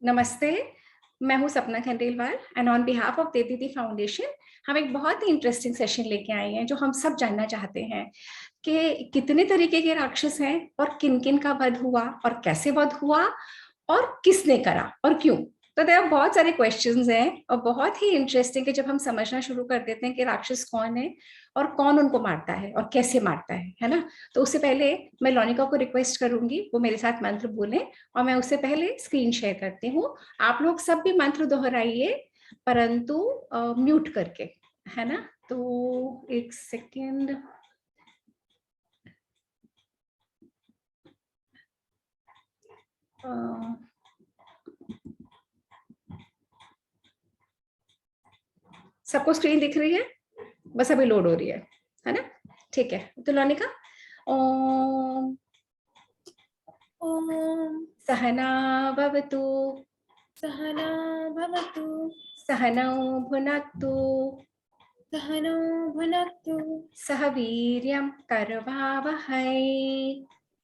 नमस्ते, मैं हूँ Sapna Khandelwal and on behalf of Devdidi foundation हम एक बहुत ही इंटरेस्टिंग सेशन लेके आए हैं जो हम सब जानना चाहते हैं कि कितने तरीके के राक्षस हैं और किन किन का वध हुआ और कैसे वध हुआ और किसने करा और क्यों। तो देयर बहुत सारे क्वेश्चंस हैं और बहुत ही इंटरेस्टिंग है जब हम समझना शुरू कर देते हैं कि राक्षस कौन है और कौन उनको मारता है और कैसे मारता है ना। तो उससे पहले मैं लोनिका को रिक्वेस्ट करूंगी वो मेरे साथ मंत्र बोलें और मैं उससे पहले स्क्रीन शेयर करती हूँ। आप लोग सब भी मंत्र दोहराइए परंतु म्यूट करके, है ना। तो एक सेकेंड। सबको स्क्रीन दिख रही है? बस अभी लोड हो रही है ना। ठीक है, तो लोनिका ओम सहना भवतु सहना भवतु सहनौ भुनक्तु सहनौ भुनक्तु सह वीर्यं करवावहै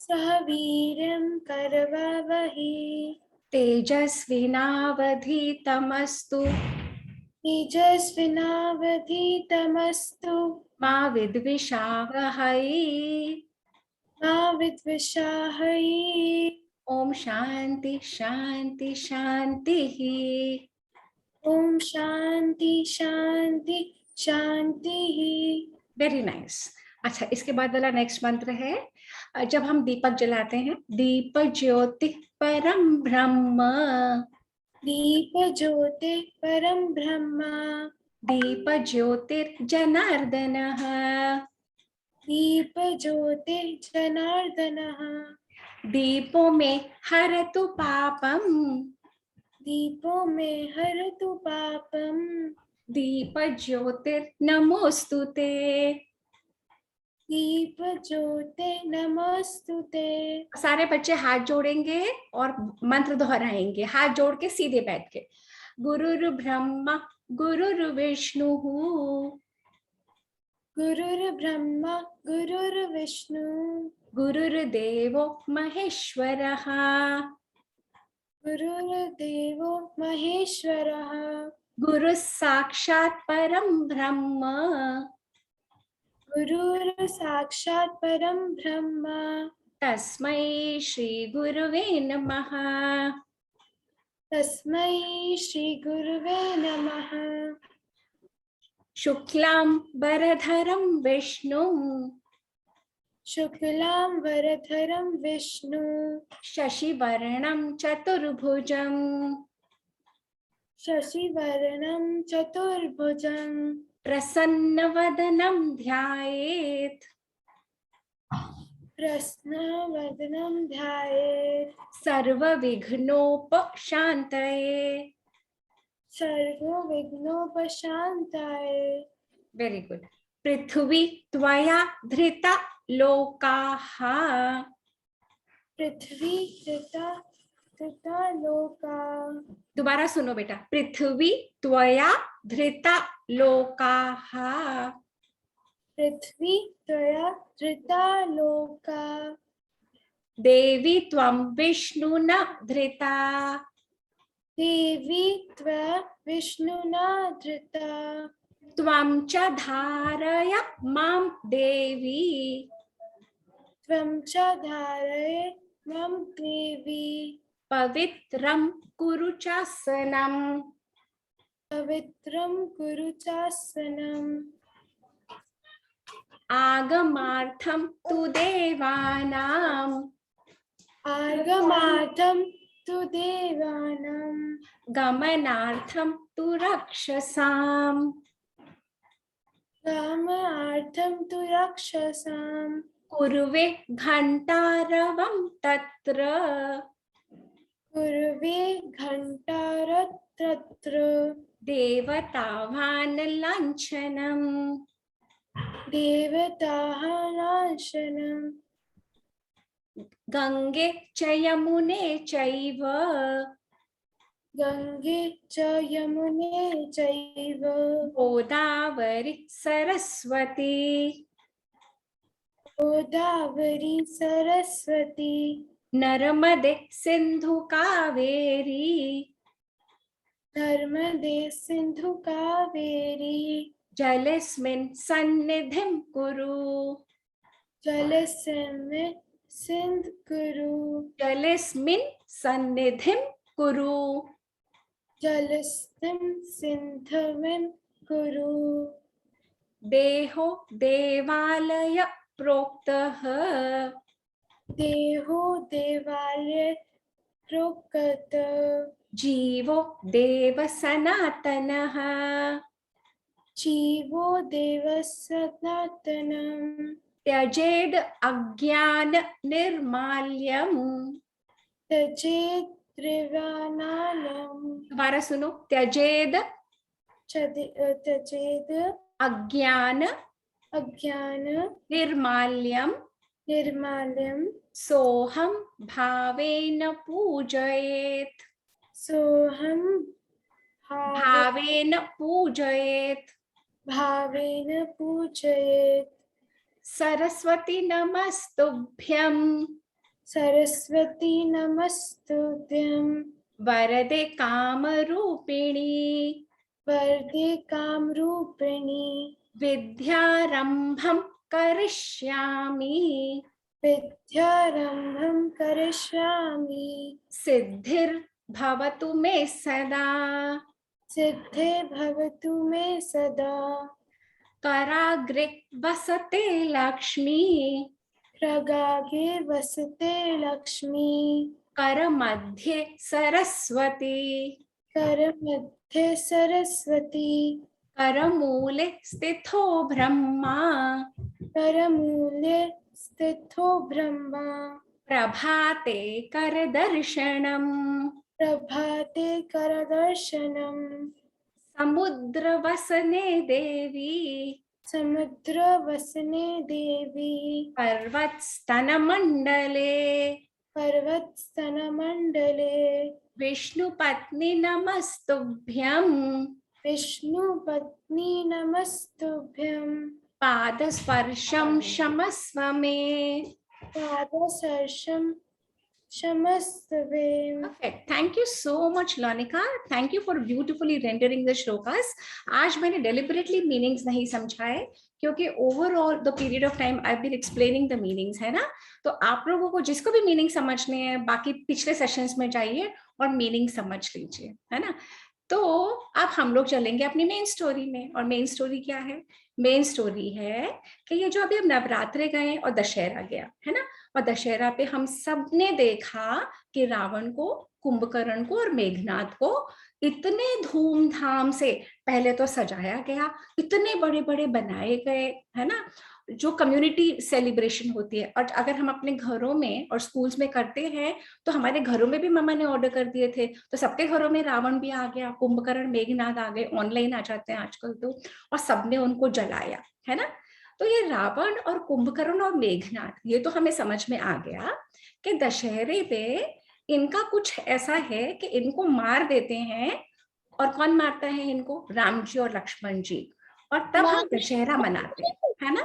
सह वीर्यं करवावहै तेजस्विनावधीतमस्तु तेजस्विनावधीतमस्तु मा विद्विषावहै। मा विद्विषावहै। ओम शांति शांति शांति। ओम शांति शांति शांति। Very nice. अच्छा, इसके बाद वाला नेक्स्ट मंत्र है जब हम दीपक जलाते हैं, दीप ज्योति परम ब्रह्म दीप ज्योति परम ब्रह्म दीप ज्योतिर्जनार्दनः दीप ज्योति जनार्दनः दीपो में हरतु पापम दीपो में हरतु पापम दीप ज्योतिर्नमोस्तुते। दीप ज्योते नमस्तुते। सारे बच्चे हाथ जोड़ेंगे और मंत्र दोहराएंगे हाथ जोड़ के सीधे बैठ के। गुरुर् ब्रह्मा गुरुर्विष्णु गुरुर्ब्रह्मा गुरुर्विष्णु गुरुर्देवो महेश्वरः गुरुर्देवो महेश्वरः गुरुः साक्षात् परं ब्रह्म गुरुर्साक्षात् परं ब्रह्म तस्मै श्री गुरुवे नमः। तस्मै श्री गुरुवे नमः। शुक्लां वरधरं विष्णुं शुक्लां वरधरं विष्णु शशिवर्णं चतुर्भुजं शशिवर्णं चतुर्भुजं प्रसन्नवदनं ध्यायेत् प्रसन्नवदनं ध्यायेत् सर्वविघ्नोपशान्तये। सर्वविघ्नोपशान्ताय। Very good. पृथ्वी त्वया धृता लोकाः पृथ्वी धृता धृता लोका दोबारा सुनो बेटा, पृथ्वी त्वया धृता लोकाः पृथ्वी त्वया धृता लोका देवी त्वं विष्णुना धृता देवी त्वया विष्णुना धृता त्वं च धारय मां देवी त्वं च धारय मां देवी पवित्रं कुरु चासनम् पवित्रं कुरु चासनम् आगमार्थं तु देवानां आगमार्थं तु देवानां गमनार्थं तु रक्षसाम् कामार्थं तु राक्षसां कुर्वे घण्टारवं तत्र कुर्वे घण्टारत्रत्र देवतावान् लाञ्छनम् देवताः नाशनम् गङ्गे च यमुने चैव गङ्गे च यमुने चैव गोदावरि सरस्वती गोदावरी सरस्वती नर्मदे सिंधु कावेरी नर्मदे सिंधु कावेरी जलेस्मिन् सन्निधिं कुरु जलस्मिन् सिंधु कुरु जलेस्मिन् सन्निधिं कुरु जलस्मिन् सिंधुविन् कुरु देहो देवालय प्रोक्तः देहो देवालय प्रोक्त जीवो देव सनातनः जीवो देव सनातनम् त्यजेद अज्ञान निर्माल्यम् त्यजेत् त्रिवाणालम् दोबारा सुनो त्यजेद त्यजेत् अज्ञान अज्ञान निर्माल्यम् निर्माल्यम् सोहम भावेन पूजयेत् सोहम भावेन पूजयेत् भावेन पूजयेत् सरस्वती नमस्तुभ्यं सरस्वती नमस्तुभ्यं वरदे कामरूपिणी वरदे कामरूपिणी विद्यारंभं करिष्यामि विद्यारम्भं करिष्यामि सिद्धिर्भवतु मे सदा सिद्धे भवतु मे सदा कराग्रे वसते लक्ष्मी प्रगागे वसते लक्ष्मी करमध्ये सरस्वती करमध्ये सरस्वती करमूले स्थितो ब्रह्मा करमूले स्थितो ब्रह्मा प्रभाते करदर्शनम् प्रभाते करदर्शनम् समुद्रवसने देवी समुद्रवसने देवी पर्वतस्तनमण्डले पर्वतस्तनमण्डले विष्णुपत्नी नमस्तुभ्यं विष्णुपत्नी नमस्तुभ्यं पादस्पर्शं क्षमस्व मे पादस्पर्शं क्षमस्व मे। Perfect. Thank you so much, Lonika. Thank you for beautifully rendering the shlokas. आज मैंने deliberately meanings नहीं समझाए क्योंकि overall the period of time I've been explaining the meanings है ना, तो आप लोगों को जिसको भी meaning समझने हैं बाकी पिछले sessions में जाइए और meaning समझ लीजिए, है ना। तो अब हम लोग चलेंगे अपनी मेन स्टोरी में, और मेन स्टोरी क्या है? मेन स्टोरी है कि ये जो अभी हम नवरात्रे गए और दशहरा गया है ना, और दशहरा पे हम सब ने देखा कि रावण को, कुंभकर्ण को और मेघनाद को इतने धूमधाम से पहले तो सजाया गया, इतने बड़े बड़े बनाए गए, है ना, जो कम्युनिटी सेलिब्रेशन होती है। और अगर हम अपने घरों में और स्कूल्स में करते हैं तो हमारे घरों में भी मम्मा ने ऑर्डर कर दिए थे, तो सबके घरों में रावण भी आ गया, कुंभकर्ण मेघनाद आ गए, ऑनलाइन आ जाते हैं आजकल तो, और सबने उनको जलाया, है ना। तो ये रावण और कुंभकर्ण और मेघनाद, ये तो हमें समझ में आ गया कि दशहरे पे इनका कुछ ऐसा है कि इनको मार देते हैं। और कौन मारता है इनको? राम जी और लक्ष्मण जी। और तब हम दशहरा मनाते हैं, है ना।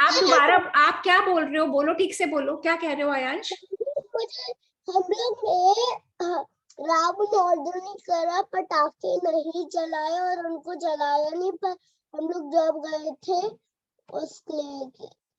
आप दोबारा, आप क्या बोल रहे हो? बोलो, ठीक से बोलो, क्या कह रहे हो आयांश? हम लोग ने रावण ऑर्डर नहीं करा, पटाखे नहीं जलाए और उनको जलाया नहीं, पर हम लोग जब गए थे उसके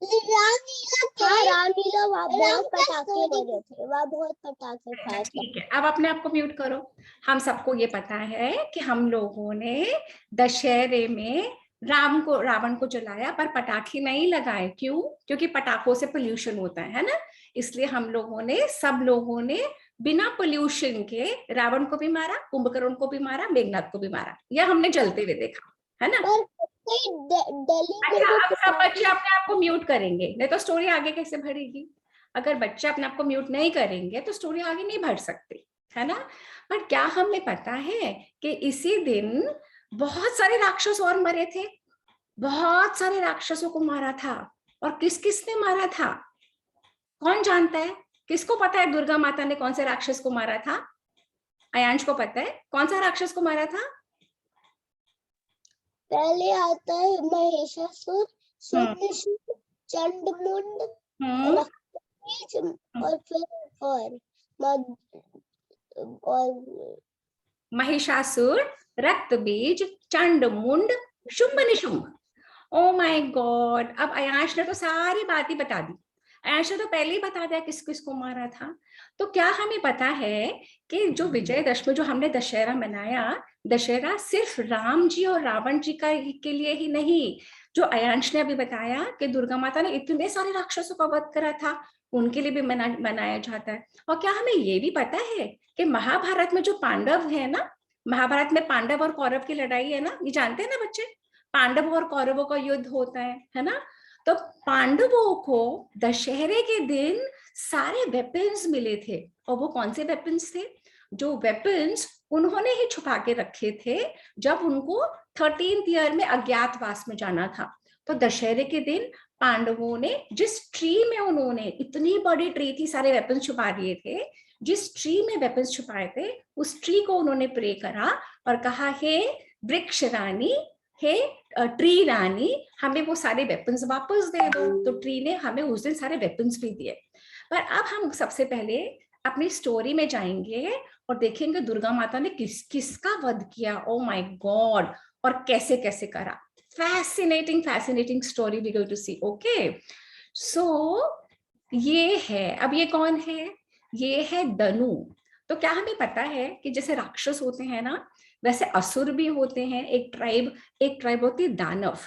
रामलीला वहाँ बहुत पटाखे लगे थे, वहाँ बहुत पटाखे खाए थे। ठीक है, अब अपने आप को म्यूट करो। हम सबको ये पता है कि हम लोगों ने दशहरे में रावण को जलाया, पर पटाखे नहीं लगाए। क्यों? क्योंकि पटाखों से पोल्यूशन होता है ना, इसलिए हम लोगों ने, सब लोगों ने बिना पोल्यूशन के रावण को भी मारा, कुंभकर्ण को भी मारा, मेघनाद को भी मारा। यह हमने जलते हुए देखा, है ना। अच्छा, अब सब बच्चे अपने आप को म्यूट करेंगे, नहीं तो स्टोरी आगे कैसे बढ़ेगी। अगर बच्चे अपने आप को म्यूट नहीं करेंगे तो स्टोरी आगे नहीं बढ़ सकती, है ना। पर क्या हमें पता है कि इसी दिन बहुत सारे राक्षस और मरे थे, बहुत सारे राक्षसों को मारा था। और किस किसने मारा था? कौन जानता है? किसको पता है दुर्गा माता ने कौन से राक्षस को मारा था? आयांश को पता है कौन सा राक्षस को मारा था? पहले आता है महिषासुर, चंडमुंड, हम्म, रक्तबीज, और फिर और Mahishasur, Raktabeej, Chandmund, Shumbh Nishumbh. Oh my god, अब अयांश ने तो सारी बात ही बता दी। अयांश ने तो पहले ही बता दिया किस किस को मारा था। तो क्या हमें पता है कि जो विजयदशमी, जो हमने दशहरा मनाया, दशहरा सिर्फ राम जी और रावण जी का के लिए ही नहीं, जो अयांश ने अभी बताया कि दुर्गा माता ने इतने सारे राक्षसों का वध करा था, उनके लिए भी मनाया जाता है। और क्या हमें ये भी पता है कि महाभारत में जो पांडव है ना, महाभारत में पांडव और कौरव की लड़ाई है ना, ये जानते हैं ना बच्चे, पांडवों और कौरवों का युद्ध होता है ना। तो पांडवों को दशहरे के दिन सारे वेपन्स मिले थे, और वो कौन से वेपन्स थे? जो वेपन्स उन्होंने ही छुपा के रखे थे जब उनको 13th ईयर में अज्ञातवास में जाना था। तो दशहरे के दिन पांडवों ने जिस ट्री में, उन्होंने इतनी बड़ी ट्री थी, सारे वेपन्स छुपा दिए थे, जिस ट्री में वेपन्स छुपाए थे उस ट्री को उन्होंने प्रे करा और कहा, हे वृक्ष रानी, हे ट्री रानी, हमें वो सारे वेपन्स वापस दे दो। तो ट्री ने हमें उस दिन सारे वेपन्स भी दिए। पर अब हम सबसे पहले अपनी स्टोरी में जाएंगे और देखेंगे दुर्गा माता ने किसका वध किया। ओ माय गॉड, और कैसे कैसे करा। Fascinating story we going to see. Okay, so ये है, अब ये कौन है? ये है धनु। तो क्या हमें पता है कि जैसे राक्षस होते हैं ना, वैसे असुर भी होते हैं। एक ट्राइब होती है दानव,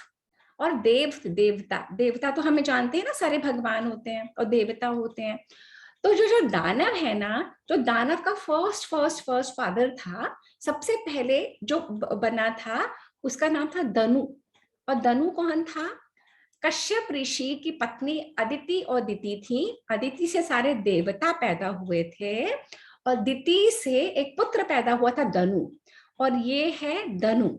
और देवता तो हमें जानते हैं ना, सारे भगवान होते हैं और देवता होते हैं। तो जो दानव है ना, जो दानव का फर्स्ट फादर था, सबसे पहले जो बना था, उसका नाम था धनु। और धनु कौन था? कश्यप ऋषि की पत्नी अदिति और दिति थी। अदिति से सारे देवता पैदा हुए थे, और दिति से एक पुत्र पैदा हुआ था धनु, और ये है धनु।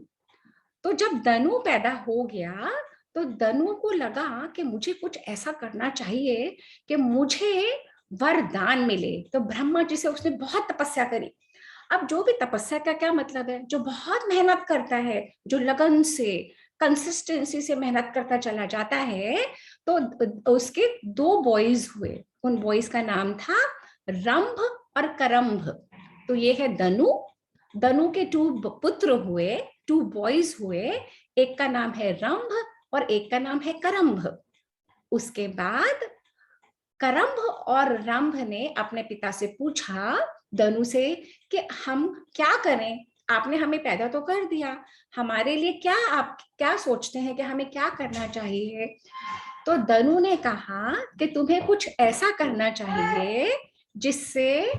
तो जब धनु पैदा हो गया तो धनु को लगा कि मुझे कुछ ऐसा करना चाहिए कि मुझे वरदान मिले। तो ब्रह्मा जी से उसने बहुत तपस्या करी। अब जो भी तपस्या का क्या मतलब है? जो बहुत मेहनत करता है, जो लगन से, कंसिस्टेंसी से मेहनत करता चला जाता है, तो उसके 2 बॉयज हुए। उन बॉयज का नाम था रंभ और करंभ। तो ये है धनु। धनु के 2 पुत्र हुए, 2 बॉयज हुए। एक का नाम है रंभ और एक का नाम है करंभ। उसके बाद करंभ और रंभ ने अपने पिता से पूछा, धनु से, कि हम क्या करें? आपने हमें पैदा तो कर दिया, हमारे लिए क्या, आप क्या सोचते हैं कि हमें क्या करना चाहिए? तो धनु ने कहा कि तुम्हें कुछ ऐसा करना चाहिए जिससे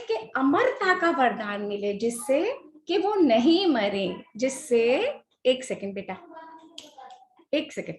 कि अमरता का वरदान मिले, जिससे कि वो नहीं मरे, जिससे, एक सेकंड बेटा, एक सेकंड,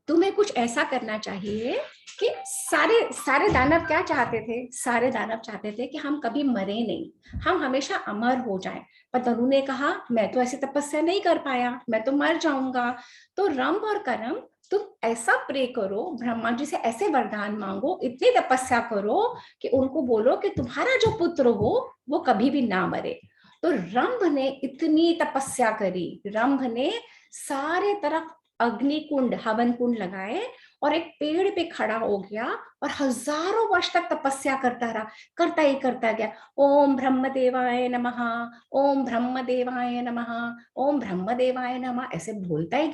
तुम्हें कुछ ऐसा करना चाहिए कि सारे दानव क्या चाहते थे? सारे दानव चाहते थे कि हम कभी मरे नहीं, हम हमेशा अमर हो जाएं। पर धनु ने कहा, मैं तो ऐसी तपस्या नहीं कर पाया, मैं तो मर जाऊंगा। तो रंभ और करम, तुम ऐसा प्रे करो, ब्रह्मा जी से ऐसे वरदान मांगो, इतनी तपस्या करो कि उनको बोलो कि तुम्हारा जो पुत्र हो वो कभी भी ना मरे। तो रंभ ने इतनी तपस्या करी, रंभ ने सारे तरफ अग्नि कुंड, हवन कुंड लगाए, और एक पेड़ पे खड़ा हो गया और हजारों वर्ष तक तपस्या करता रहा, करता गया। ओम ब्रह्मदेवाय नमः, ओम ब्रह्मदेवाय नमः, ओम ब्रह्मदेवाय नमः, ऐसे बोलता ही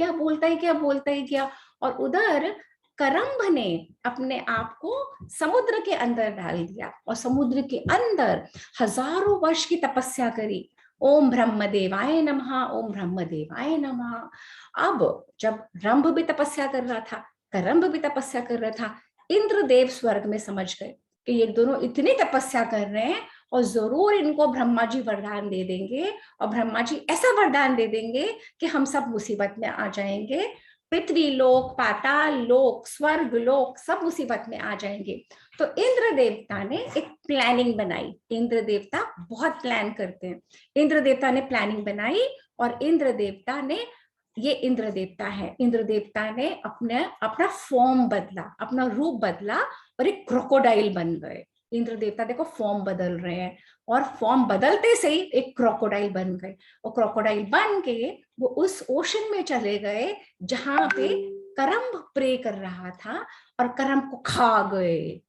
गया। और उधर करंभ ने अपने आप को समुद्र के अंदर डाल दिया, और समुद्र के अंदर हजारों वर्ष की तपस्या करी। ओम ब्रह्मदेवाय नमः, ओम ब्रह्मदेवाय नमः। अब जब रंभ भी तपस्या कर रहा था, करंभ भी तपस्या कर रहा था, इंद्रदेव स्वर्ग में समझ गए कि ये दोनों इतनी तपस्या कर रहे हैं और जरूर इनको ब्रह्मा जी वरदान दे देंगे, और ब्रह्मा जी ऐसा वरदान दे देंगे कि हम सब मुसीबत में आ जाएंगे। पृथ्वी लोक, पाताल लोक, स्वर्ग लोक, सब मुसीबत में आ जाएंगे। तो इंद्र देवता ने एक प्लानिंग बनाई। इंद्र देवता बहुत प्लान करते हैं। इंद्र देवता ने प्लानिंग बनाई, और इंद्र देवता ने, ये इंद्र देवता है, इंद्र देवता ने अपना फॉर्म बदला, अपना रूप बदला, और एक क्रोकोडाइल बन गए। इंद्र देवता देखो फॉर्म बदल रहे हैं, और फॉर्म बदलते से ही एक क्रोकोडाइल बन गए, और क्रोकोडाइल बन के वो उस ओशन में चले गए जहां पे करम्ब प्रे कर रहा था, और करम्ब को खा गए,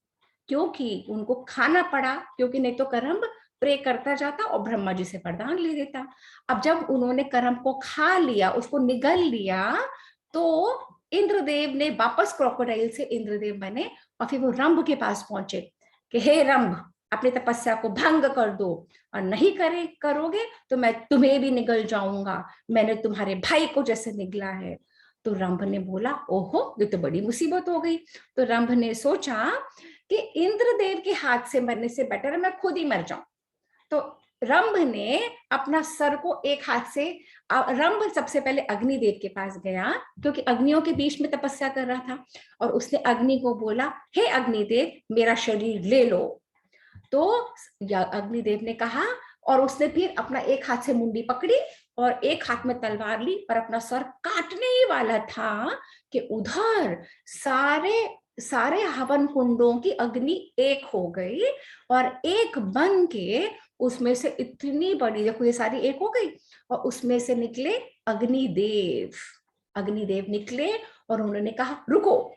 क्योंकि उनको खाना पड़ा, क्योंकि नहीं तो करम्ब प्रे करता जाता और ब्रह्मा जी से वरदान ले लेता। अब जब उन्होंने करम्ब को खा लिया, उसको निगल लिया, तो इंद्रदेव ने वापस क्रोकोडाइल से इंद्रदेव बने, और फिर वो रंभ के पास पहुंचे कि हे रंभ, अपनी तपस्या को भंग कर दो, और नहीं करोगे तो मैं तुम्हें भी निगल जाऊंगा, मैंने तुम्हारे भाई को जैसे निगला है। तो रंभ ने बोला, ओहो, ये तो बड़ी मुसीबत हो गई। तो रंभ ने सोचा कि इंद्रदेव के हाथ से मरने से बेटर है मैं खुद ही मर जाऊं। तो रंभ ने अपना सर को एक हाथ से, रंभ सबसे पहले अग्निदेव के पास गया, क्योंकि अग्नियों के बीच में तपस्या कर रहा था, और उसने अग्नि को बोला, हे अग्निदेव, मेरा शरीर ले लो। तो अग्निदेव ने कहा, और उसने फिर अपना एक हाथ से मुंडी पकड़ी और एक हाथ में तलवार ली, और अपना सर काटने ही वाला था कि उधर सारे हवन कुंडों की अग्नि एक हो गई, और एक बन के उसमें से इतनी बड़ी, देखो ये सारी एक हो गई, और उसमें से निकले अग्निदेव निकले, और उन्होंने कहा, रुको,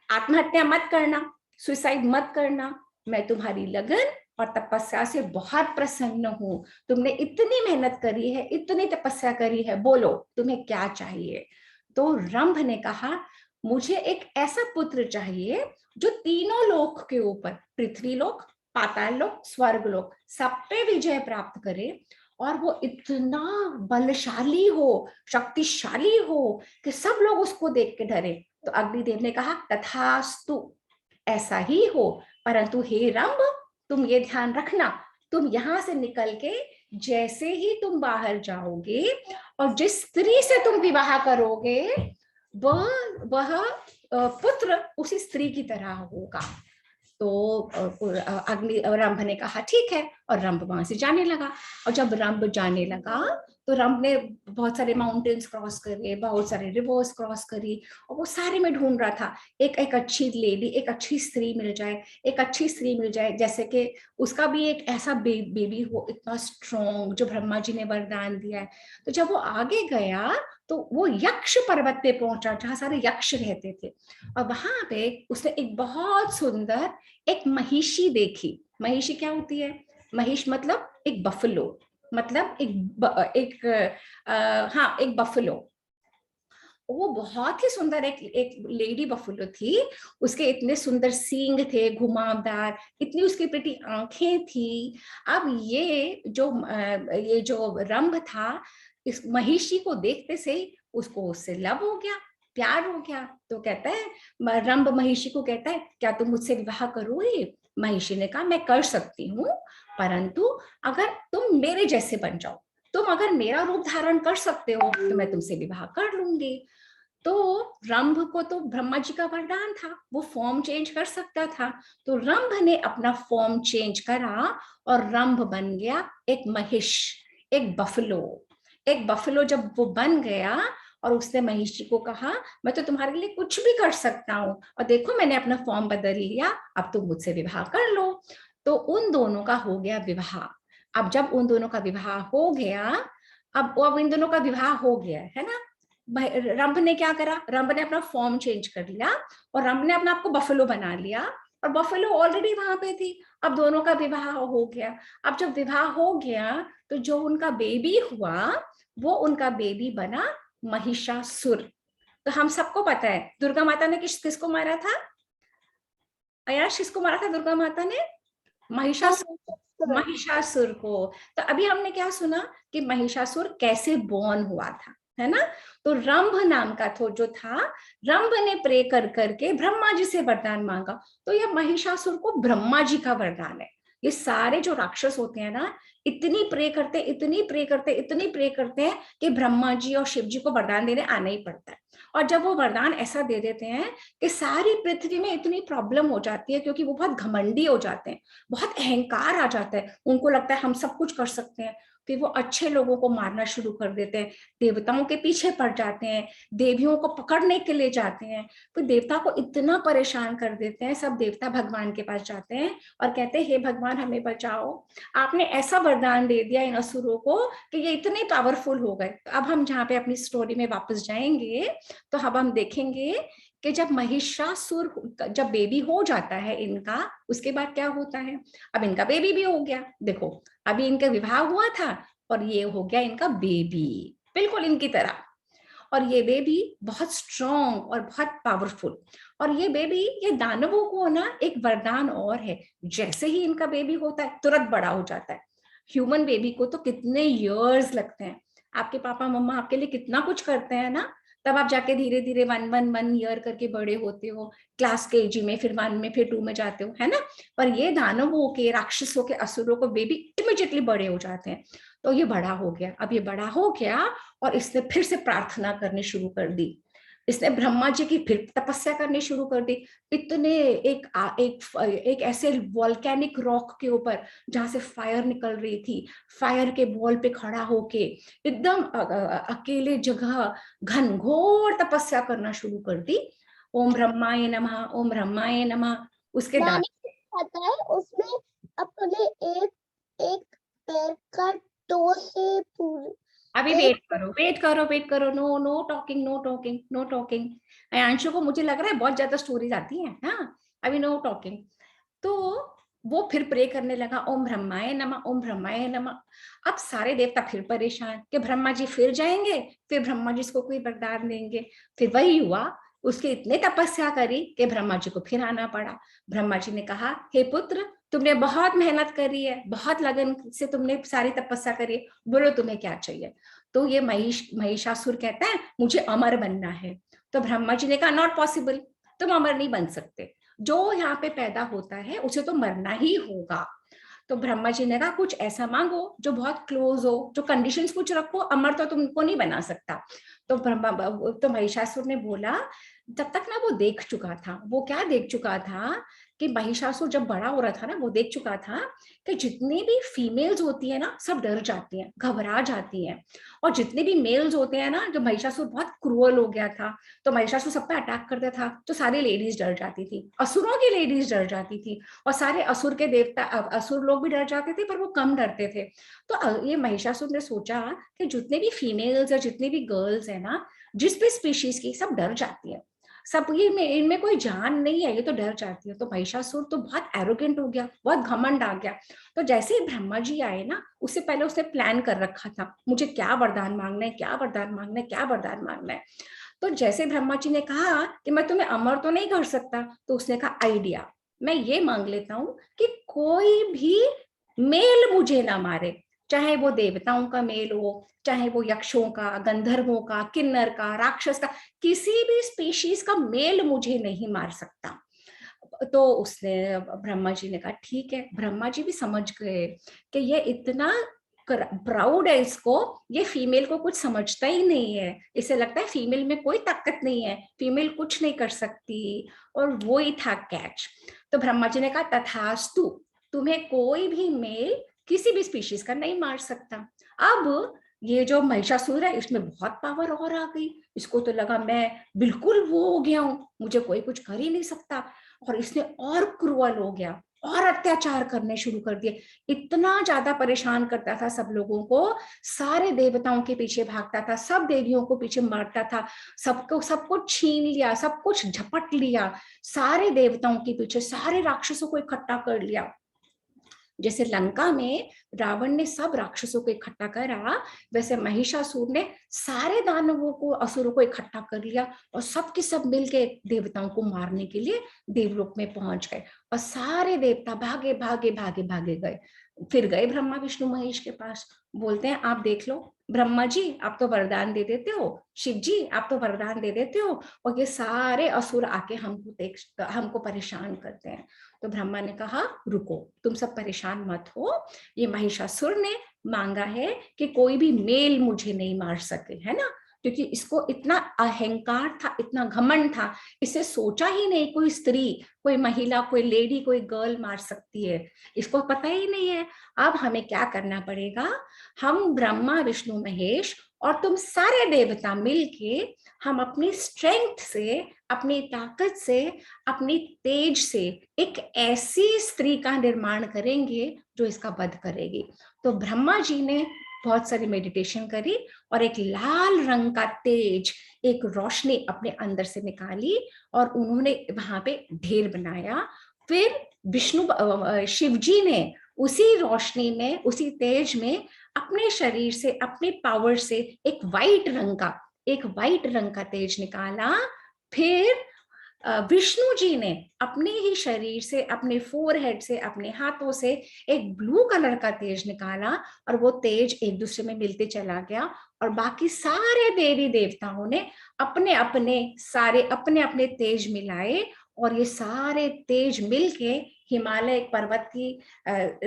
आत्महत्या मत करना, सुसाइड मत करना, मैं तुम्हारी लगन और तपस्या से बहुत प्रसन्न हूं, तुमने इतनी मेहनत करी है, इतनी तपस्या करी है, बोलो तुम्हें क्या चाहिए। तो रंभ ने कहा, मुझे एक ऐसा पुत्र चाहिए जो तीनों लोक के ऊपर, पृथ्वी लोक, पाताल लोक, स्वर्ग लोक, सब पे विजय प्राप्त करे, और वो इतना बलशाली हो, शक्तिशाली हो कि सब लोग उसको देख के डरे। तो अग्निदेव ने कहा, तथास्तु, ऐसा ही हो, परंतु हे रंभ, तुम ये ध्यान रखना, तुम यहां से निकल के जैसे ही तुम बाहर जाओगे और जिस स्त्री से तुम विवाह करोगे, वह पुत्र उसी स्त्री की तरह होगा। तो रंभ ने कहा ठीक है, और रंभ वहां से जाने लगा। और जब रंभ जाने लगा तो रंभ ने बहुत सारे माउंटेन्स क्रॉस करे, बहुत सारे रिवर्स क्रॉस करी, और वो सारे में ढूंढ रहा था एक अच्छी लेडी, एक अच्छी स्त्री मिल जाए, एक अच्छी स्त्री मिल जाए, जैसे कि उसका भी एक ऐसा बेबी हो, इतना स्ट्रॉन्ग, जो ब्रह्मा जी ने वरदान दिया है। तो जब वो आगे गया तो वो यक्ष पर्वत पे पहुंचा, जहां सारे यक्ष रहते थे, और वहां पे उसने एक बहुत सुंदर एक महिषी देखी। महिषी क्या होती है? महिष मतलब एक बफलो, मतलब एक बफलो। वो बहुत ही सुंदर एक लेडी बफलो थी, उसके इतने सुंदर सींग थे, घुमावदार, इतनी उसकी प्रिटी आंखें थी। अब ये जो रंभ था, इस महिषी को देखते से उसको उससे लव हो गया, प्यार हो गया। तो कहता है, रंभ महिषी को कहता है, क्या तुम मुझसे विवाह करोगे? महिषी ने कहा, मैं कर सकती हूँ, परंतु अगर तुम मेरे जैसे बन जाओ, तुम अगर मेरा रूप धारण कर सकते हो तो मैं तुमसे विवाह कर लूंगी। तो रंभ को तो ब्रह्मा जी का वरदान था, वो फॉर्म चेंज कर सकता था। तो रंभ ने अपना फॉर्म चेंज करा और रंभ बन गया एक महिष, एक बफलो जब वो बन गया, और उसने महिषी को कहा, मैं तो तुम्हारे लिए कुछ भी कर सकता हूँ, और देखो मैंने अपना फॉर्म बदल लिया, अब तुम मुझसे विवाह कर लो। तो उन दोनों का हो गया विवाह। अब जब उन दोनों का विवाह हो गया, अब इन दोनों का विवाह हो गया है ना, रंभ ने क्या करा, रंभ ने अपना फॉर्म चेंज कर लिया, और रंभ ने अपना आपको बफलो बना लिया, और बफलो ऑलरेडी वहां पे थी। अब दोनों का विवाह हो गया। अब जब विवाह हो गया तो जो उनका बेबी हुआ, वो उनका बेबी बना महिषासुर। तो हम सबको पता है दुर्गा माता ने किसको मारा था? अयाश, किसको मारा था दुर्गा माता ने? महिषासुर को। तो अभी हमने क्या सुना कि महिषासुर कैसे बॉर्न हुआ था, है ना? तो रंभ नाम का जो था, रंभ ने प्रे कर करके ब्रह्मा जी से वरदान मांगा। तो यह महिषासुर को ब्रह्मा जी का वरदान है। ये सारे जो राक्षस होते हैं ना, इतनी प्रे करते हैं कि ब्रह्मा जी और शिव जी को वरदान देने आना ही पड़ता है। और जब वो वरदान ऐसा दे देते हैं कि सारी पृथ्वी में इतनी प्रॉब्लम हो जाती है, क्योंकि वो बहुत घमंडी हो जाते हैं, बहुत अहंकार आ जाता है, उनको लगता है हम सब कुछ कर सकते हैं। फिर वो अच्छे लोगों को मारना शुरू कर देते हैं, देवताओं के पीछे पड़ जाते हैं, देवियों को पकड़ने के लिए जाते हैं। फिर देवता को इतना परेशान कर देते हैं, सब देवता भगवान के पास जाते हैं और कहते हैं हे भगवान हमें बचाओ, आपने ऐसा वरदान दे दिया इन असुरों को कि ये इतने पावरफुल हो गए। अब हम जहाँ पे अपनी स्टोरी में वापस जाएंगे तो अब हम देखेंगे कि जब महिषासुर जब बेबी हो जाता है इनका, उसके बाद क्या होता है, अब इनका बेबी भी हो गया। देखो अभी इनका विवाह हुआ था और ये हो गया इनका बेबी, बिल्कुल इनकी तरह। और ये बेबी बहुत स्ट्रॉन्ग और बहुत पावरफुल। और ये बेबी, ये दानवों को ना एक वरदान और है, जैसे ही इनका बेबी होता है तुरंत बड़ा हो जाता है। ह्यूमन बेबी को तो कितने इयर्स लगते हैं, आपके पापा मम्मा आपके लिए कितना कुछ करते हैं ना, तब आप जाके धीरे धीरे 1 ईयर करके बड़े होते हो, क्लास केजी में, फिर 1 में, फिर 2 में जाते हो, है ना। पर ये दानवों के, राक्षसों के, असुरों को बेबी इमीडिएटली बड़े हो जाते हैं। तो ये बड़ा हो गया, अब ये बड़ा हो गया और इसने फिर से प्रार्थना करनी शुरू कर दी। इसने ब्रह्मा जी की फिर तपस्या करनी शुरू कर दी। इतने एक ऐसे वॉल्केनिक रॉक के ऊपर जहां से फायर निकल रही थी, फायर के बॉल पे खड़ा होके एकदम अकेले जगह घनघोर तपस्या करना शुरू कर दी। ओम ब्रह्माय नमः, ओम ब्रह्माय नमः। उसके दांत आता है उसमें अपने एक एक पैर का टो से पूरे। अभी वेट करो, no no talking, no talking, no talking. Anshu को मुझे लग रहा है बहुत ज्यादा स्टोरीज आती हैं, हाँ अभी नो टॉकिंग। तो वो फिर प्रे करने लगा, ओम ब्रह्माय नमः, ओम ब्रह्माय नमः। अब सारे देवता फिर परेशान कि ब्रह्मा जी फिर जाएंगे, फिर ब्रह्मा जी इसको कोई वरदान देंगे। फिर वही हुआ, उसके इतने तपस्या करी कि ब्रह्मा जी को फिर आना पड़ा। ब्रह्मा जी ने कहा, हे पुत्र, तुमने बहुत मेहनत करी है, बहुत लगन से तुमने सारी तपस्या करी है, बोलो तुम्हें क्या चाहिए। तो ये महिषासुर कहता है मुझे अमर बनना है। तो ब्रह्मा जी ने कहा, नॉट पॉसिबल, तुम अमर नहीं बन सकते, जो यहाँ पे पैदा होता है उसे तो मरना ही होगा। तो ब्रह्मा जी ने कहा कुछ ऐसा मांगो जो बहुत क्लोज हो, जो कंडीशंस कुछ रखो, अमर तो तुमको नहीं बना सकता। तो महिषासुर ने बोला, तब तक ना वो देख चुका था, वो क्या देख चुका था कि महिषासुर जब बड़ा हो रहा था ना, वो देख चुका था कि जितनी भी फीमेल्स होती है ना सब डर जाती हैं, घबरा जाती हैं। और जितने भी मेल्स होते हैं ना, जब महिषासुर बहुत क्रूअल हो गया था तो महिषासुर सब पे अटैक करता था, तो सारी लेडीज डर जाती थी, असुरों की लेडीज डर जाती थी, और सारे असुर के देवता, असुर लोग भी डर जाते थे, पर वो कम डरते थे। तो ये महिषासुर ने सोचा कि जितने भी फीमेल्स या जितने भी गर्ल्स है ना, जिस भी स्पीशीज की, सब डर जाती है, सब ये इनमें कोई जान नहीं है, ये तो डर जाती है। तो महिषासुर तो बहुत एरोगेंट हो गया, बहुत घमंड आ गया। तो जैसे ही ब्रह्मा जी आए ना, उससे पहले उसने प्लान कर रखा था, मुझे क्या वरदान मांगना है, क्या वरदान मांगना है, क्या वरदान मांगना है। तो जैसे ब्रह्मा जी ने कहा कि मैं तुम्हें अमर तो नहीं कर सकता, तो उसने कहा आइडिया, मैं ये मांग लेता हूं कि कोई भी मेल मुझे ना मारे, चाहे वो देवताओं का मेल हो, चाहे वो यक्षों का, गंधर्वों का, किन्नर का, राक्षस का, किसी भी स्पीशीज का मेल मुझे नहीं मार सकता। तो उसने, ब्रह्मा जी ने कहा ठीक है। ब्रह्मा जी भी समझ गए कि ये इतना प्राउड है, इसको, ये फीमेल को कुछ समझता ही नहीं है, इसे लगता है फीमेल में कोई ताकत नहीं है, फीमेल कुछ नहीं कर सकती, और वो ही था कैच। तो ब्रह्मा जी ने कहा तथास्तु, तुम्हें कोई भी मेल किसी भी स्पीशीज का नहीं मार सकता। अब ये जो महिषासुर है इसमें बहुत पावर और आ गई, इसको तो लगा मैं बिल्कुल वो हो गया हूं, मुझे कोई कुछ कर ही नहीं सकता। और इसने और क्रूअल हो गया, और अत्याचार करने शुरू कर दिए, इतना ज्यादा परेशान करता था सब लोगों को, सारे देवताओं के पीछे भागता था, सब देवियों को पीछे मारता था, सबको सब कुछ छीन लिया, सब कुछ झपट लिया, सारे देवताओं के पीछे सारे राक्षसों को इकट्ठा कर लिया। जैसे लंका में रावण ने सब राक्षसों को इकट्ठा करा, वैसे महिषासुर ने सारे दानवों को, असुरों को इकट्ठा कर लिया, और सब के सब मिलके देवताओं को मारने के लिए देवलोक में पहुंच गए। और सारे देवता भागे भागे भागे भागे गए, फिर गए ब्रह्मा विष्णु महेश के पास, बोलते हैं आप देख लो, ब्रह्मा जी आप तो वरदान दे देते हो, शिव जी आप तो वरदान दे देते हो, और ये सारे असुर आके हमको परेशान करते हैं। तो ब्रह्मा ने कहा रुको, तुम सब परेशान मत हो, ये महिषासुर ने मांगा है कि कोई भी मेल मुझे नहीं मार सके, है ना, क्योंकि इसको इतना अहंकार था, इतना घमंड था, इसे सोचा ही नहीं कोई स्त्री, कोई महिला, कोई लेडी, कोई गर्ल मार सकती है, इसको पता ही नहीं है। अब हमें क्या करना पड़ेगा, हम ब्रह्मा विष्णु महेश और तुम सारे देवता मिलके हम अपनी स्ट्रेंथ से, अपनी ताकत से, अपनी तेज से एक ऐसी स्त्री का निर्माण करेंगे जो इसका वध करेगी। तो ब्रह्मा जी ने बहुत सारी मेडिटेशन करी और एक लाल रंग का तेज, एक रोशनी अपने अंदर से निकाली और उन्होंने वहां पे ढेर बनाया। फिर शिव जी ने उसी रोशनी में, उसी तेज में अपने शरीर से, अपने पावर से एक वाइट रंग का तेज निकाला। फिर विष्णु जी ने अपने ही शरीर से, अपने फोरहेड से, अपने हाथों से एक ब्लू कलर का तेज निकाला और वो तेज एक दूसरे में मिलते चला गया। और बाकी सारे देवी देवताओं ने अपने अपने तेज मिलाए और ये सारे तेज मिलके हिमालय पर्वत की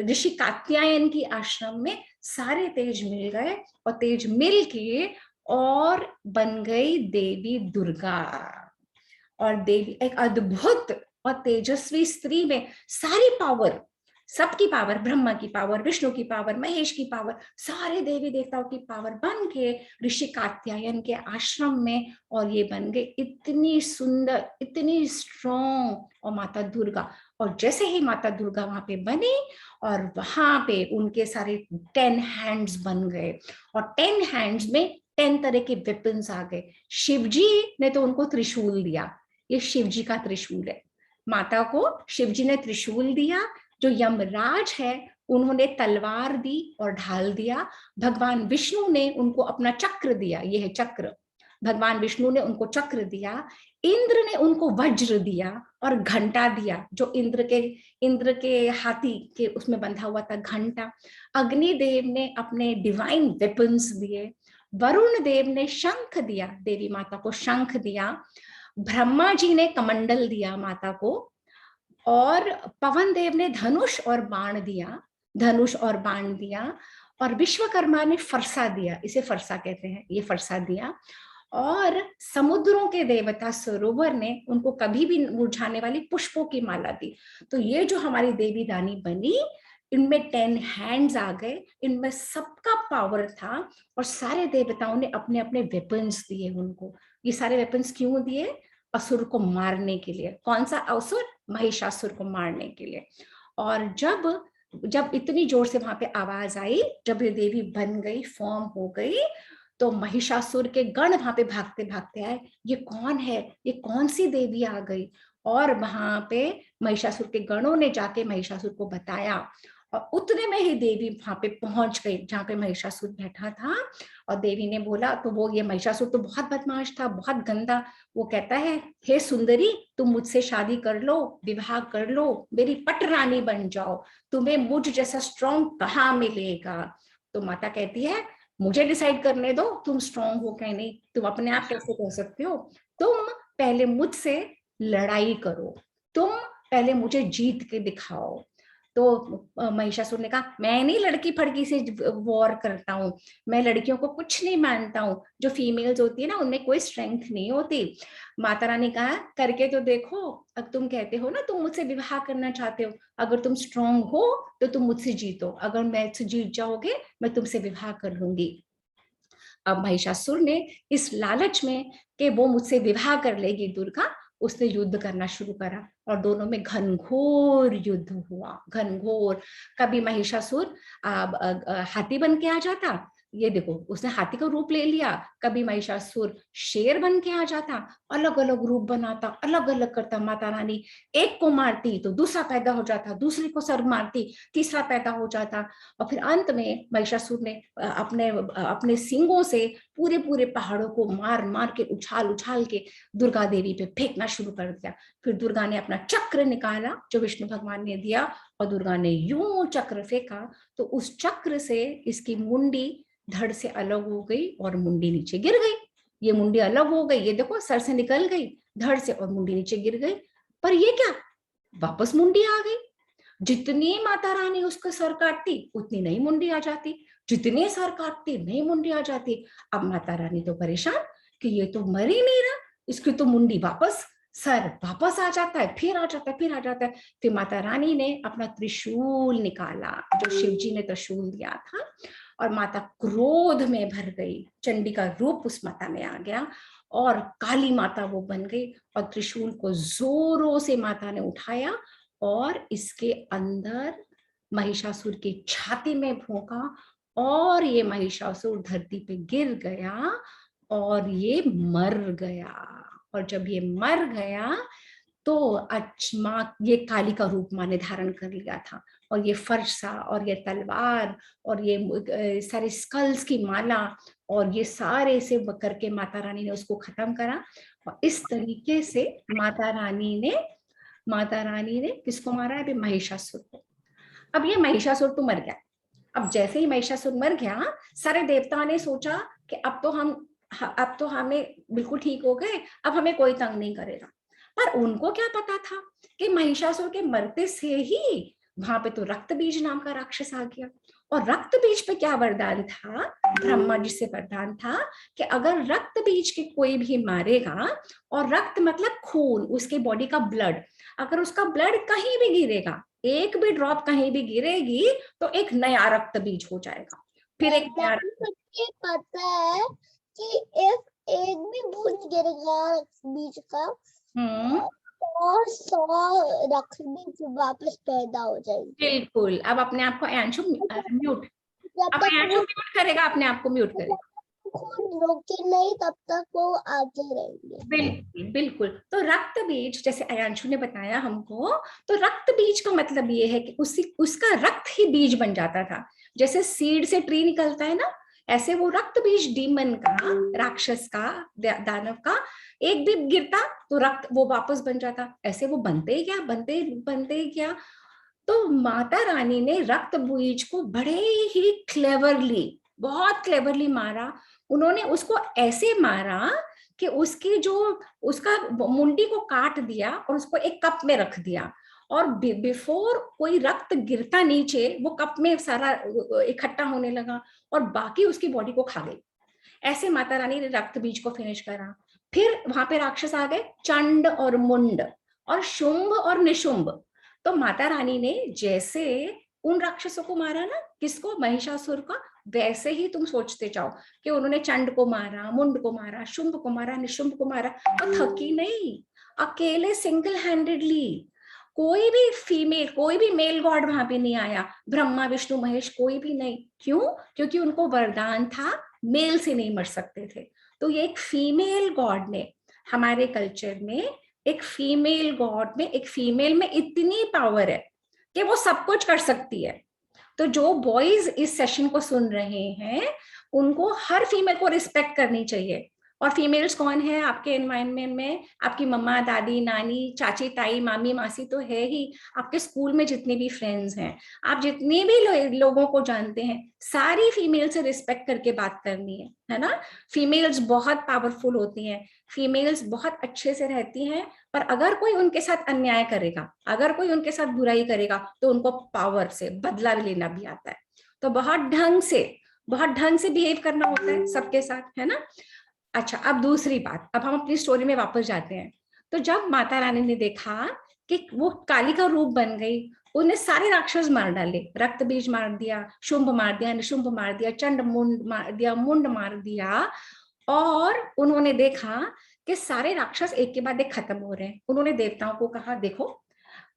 ऋषि कात्यायन की आश्रम में सारे तेज मिल गए और तेज मिलके और बन गई देवी दुर्गा। और देवी एक अद्भुत और तेजस्वी स्त्री में सारी पावर, सबकी पावर, ब्रह्मा की पावर, विष्णु की पावर, महेश की पावर, सारे देवी देवताओं की पावर बन के ऋषि कात्यायन के आश्रम में, और ये बन गए इतनी सुंदर, इतनी स्ट्रॉन्ग और माता दुर्गा। और जैसे ही माता दुर्गा वहां पे बनी और वहां पे उनके सारे 10 हैंड्स बन गए और 10 हैंड्स में 10 तरह के वेपन्स आ गए। शिवजी ने तो उनको त्रिशूल दिया, ये शिवजी का त्रिशूल है। माता को शिवजी ने त्रिशूल दिया, जो यमराज है उन्होंने तलवार दी और ढाल दिया। भगवान विष्णु ने उनको अपना चक्र दिया, यह है चक्र, भगवान विष्णु ने उनको चक्र दिया। इंद्र ने उनको वज्र दिया और घंटा दिया, जो इंद्र के हाथी के उसमें बंधा हुआ था घंटा। अग्निदेव ने अपने डिवाइन वेपन्स दिए। वरुण देव ने शंख दिया, देवी माता को शंख दिया। ब्रह्मा जी ने कमंडल दिया माता को, और पवन देव ने धनुष और बाण दिया, और विश्वकर्मा ने फरसा दिया, इसे फरसा कहते हैं, ये फरसा दिया। और समुद्रों के देवता सरोवर ने उनको कभी भी मुरझाने वाली पुष्पों की माला दी। तो ये जो हमारी देवी रानी बनी, इनमें 10 हैंड्स आ गए, इनमें सबका पावर था और सारे देवताओं ने अपने अपने वेपन्स दिए उनको। ये सारे वेपन्स क्यों दिए? असुर को मारने के लिए। कौन सा असुर? महिषासुर को मारने के लिए। और जब इतनी जोर से वहां पे आवाज आई, जब ये देवी बन गई, फॉर्म हो गई, तो महिषासुर के गण वहां पे भागते भागते आए, ये कौन है, ये कौन सी देवी आ गई? और वहां पे महिषासुर के गणों ने जाके महिषासुर को बताया, और उतने में ही देवी वहां पे पहुंच गई जहां पे महिषासुर बैठा था। और देवी ने बोला, तो वो, ये महिषासुर तो बहुत बदमाश था, बहुत गंदा, वो कहता है, हे सुंदरी, तुम मुझसे शादी कर लो, विवाह कर लो, मेरी पटरानी बन जाओ, तुम्हें मुझ जैसा स्ट्रॉन्ग कहाँ मिलेगा? तो माता कहती है, मुझे डिसाइड करने दो तुम स्ट्रॉन्ग हो क्या नहीं, तुम अपने आप कैसे कह सकते हो? तुम पहले मुझसे लड़ाई करो, तुम पहले मुझे जीत के दिखाओ। तो महिषासुर ने कहा, मैं नहीं लड़की फड़की से वॉर करता हूँ, मैं लड़कियों को कुछ नहीं मानता हूँ, जो फीमेल्स होती है ना उनमें कोई स्ट्रेंथ नहीं होती। माता रानी कहा, करके तो देखो, अब तुम कहते हो ना तुम मुझसे विवाह करना चाहते हो, अगर तुम स्ट्रांग हो तो तुम मुझसे जीतो, अगर मैं जीत जाओगे मैं तुमसे विवाह कर लूंगी। अब महिषासुर ने इस लालच में कि वो मुझसे विवाह कर लेगी दुर्गा, उसने युद्ध करना शुरू करा और दोनों में घनघोर युद्ध हुआ, घनघोर। कभी महिषासुर हाथी बन के आ जाता, ये देखो उसने हाथी का रूप ले लिया, कभी महिषासुर शेर बन के आ जाता, अलग अलग रूप बनाता, अलग अलग करता। माता रानी एक को मारती तो दूसरा पैदा हो जाता, दूसरे को सर मारती, तीसरा पैदा हो जाता, और फिर अंत में महिषासुर ने अपने सींगों से पूरे पूरे पहाड़ों को मार मार के, उछाल उछाल के दुर्गा देवी पे फेंकना शुरू कर दिया। फिर दुर्गा ने अपना चक्र निकाला जो विष्णु भगवान ने दिया, और दुर्गा ने यूं चक्र फेंका तो उस चक्र से इसकी मुंडी धड़ से अलग हो गई और मुंडी नीचे गिर गई। ये मुंडी अलग हो गई, ये देखो सर से निकल गई धड़ से और मुंडी नीचे गिर गई। पर ये क्या, वापस मुंडी आ गई। जितनी माता रानी उसका सर काटती उतनी नई मुंडी आ जाती। जितने सर काटते नई मुंडी आ जाती। अब माता रानी तो परेशान कि ये तो मर ही नहीं रहा, इसकी तो मुंडी वापस, सर वापस आ जाता है, फिर आ जाता है, फिर आ जाता है। फिर माता रानी ने अपना त्रिशूल निकाला, जो शिव जी ने त्रिशूल दिया था, और माता क्रोध में भर गई, चंडी का रूप उस माता में आ गया और काली माता वो बन गई, और त्रिशूल को जोरों से माता ने उठाया और इसके अंदर महिषासुर की छाती में भोंका, और ये महिषासुर धरती पे गिर गया और ये मर गया। और जब ये मर गया तो माँ, ये काली का रूप माँ ने धारण कर लिया था, और ये फरसा और ये तलवार और ये सारे स्कल्स की माला और ये सारे से करके माता रानी ने उसको खत्म करा। और इस तरीके से माता रानी ने किसको मारा है? अभी महिषासुर को। अब ये महिषासुर तो मर गया। अब जैसे ही महिषासुर मर गया, सारे देवताओं ने सोचा कि अब तो हमें बिल्कुल ठीक हो गए, अब हमें कोई तंग नहीं करेगा। पर उनको क्या पता था कि महिषासुर के मरते से ही वहां पे तो रक्त बीज नाम का राक्षस आ गया। और रक्त बीज पे क्या वरदान था? ब्रह्मा जी से वरदान था कि अगर रक्त बीज के कोई भी मारेगा, और रक्त मतलब खून, उसके बॉडी का ब्लड, अगर उसका ब्लड कहीं भी गिरेगा, एक भी ड्रॉप कहीं भी गिरेगी, तो एक नया रक्त बीज हो जाएगा। फिर एक नया ये पता है कि एक भी बूंद गिरेगा बीज का और 100 रक्त बीज वापस पैदा हो जाएंगे। बिल्कुल। अब अपने आप को अंशु म्यूट, अब अंशु म्यूट करेगा, अपने आप को म्यूट करेगा। खून रोके नहीं तब तक वो आगे रहेंगे। बिल्कुल बिल्कुल। तो रक्त बीज, जैसे अयांशु ने बताया हमको, तो रक्त बीज का मतलब ये है कि उसका रक्त ही बीज बन जाता था। जैसे सीड से ट्री निकलता है ना, ऐसे वो रक्त बीज डीमन का, राक्षस का, दानव का एक भी गिरता तो रक्त वो वापस बन जाता। ऐसे वो बनते ही क्या। तो माता रानी ने रक्त बीज को बड़े ही क्लेवरली, बहुत क्लेवरली मारा। उन्होंने उसको ऐसे मारा कि उसका मुंडी को काट दिया और उसको एक कप में रख दिया, और बिफोर कोई रक्त गिरता नीचे, वो कप में सारा इकट्ठा होने लगा और बाकी उसकी बॉडी को खा गई। ऐसे माता रानी ने रक्त बीज को फिनिश करा। फिर वहां पे राक्षस आ गए, चंड और मुंड और शुंभ और निशुंभ। तो माता रानी ने जैसे उन राक्षसों को मारा ना, किसको? महिषासुर का, वैसे ही तुम सोचते जाओ कि उन्होंने चंड को मारा, मुंड को मारा, शुंभ को मारा, निशुंभ को मारा, तो थकी नहीं। अकेले सिंगल हैंडेडली, कोई भी फीमेल, कोई भी मेल गॉड वहां पे नहीं आया, ब्रह्मा विष्णु महेश कोई भी नहीं। क्यों? क्योंकि उनको वरदान था मेल से नहीं मर सकते थे। तो ये एक फीमेल गॉड ने, हमारे कल्चर में एक फीमेल गॉड में, एक फीमेल में इतनी पावर है कि वो सब कुछ कर सकती है। तो जो बॉयज इस सेशन को सुन रहे हैं, उनको हर फीमेल को रिस्पेक्ट करनी चाहिए। और फीमेल्स कौन है आपके एनवायरनमेंट में? आपकी मम्मा, दादी, नानी, चाची, ताई, मामी, मासी तो है ही। आपके स्कूल में जितने भी फ्रेंड्स हैं, आप जितने भी लोगों को जानते हैं, सारी फीमेल से रिस्पेक्ट करके बात करनी है ना। फीमेल्स बहुत पावरफुल होती हैं, फीमेल्स बहुत अच्छे से रहती हैं, पर अगर कोई उनके साथ अन्याय करेगा, अगर कोई उनके साथ बुराई करेगा, तो उनको पावर से बदला लेना भी आता है। तो बहुत ढंग से बिहेव करना होता है सबके साथ, है ना। अच्छा, अब दूसरी बात, अब हम अपनी स्टोरी में वापस जाते हैं। तो जब माता रानी ने देखा कि वो काली का रूप बन गई, उन्हें सारे राक्षस मार डाले, रक्त बीज मार दिया, शुंभ मार दिया, निशुंभ मार दिया, चंड मुंड मार दिया, मुंड मार दिया, और उन्होंने देखा कि सारे राक्षस एक के बाद एक खत्म हो रहे हैं। उन्होंने देवताओं को कहा, देखो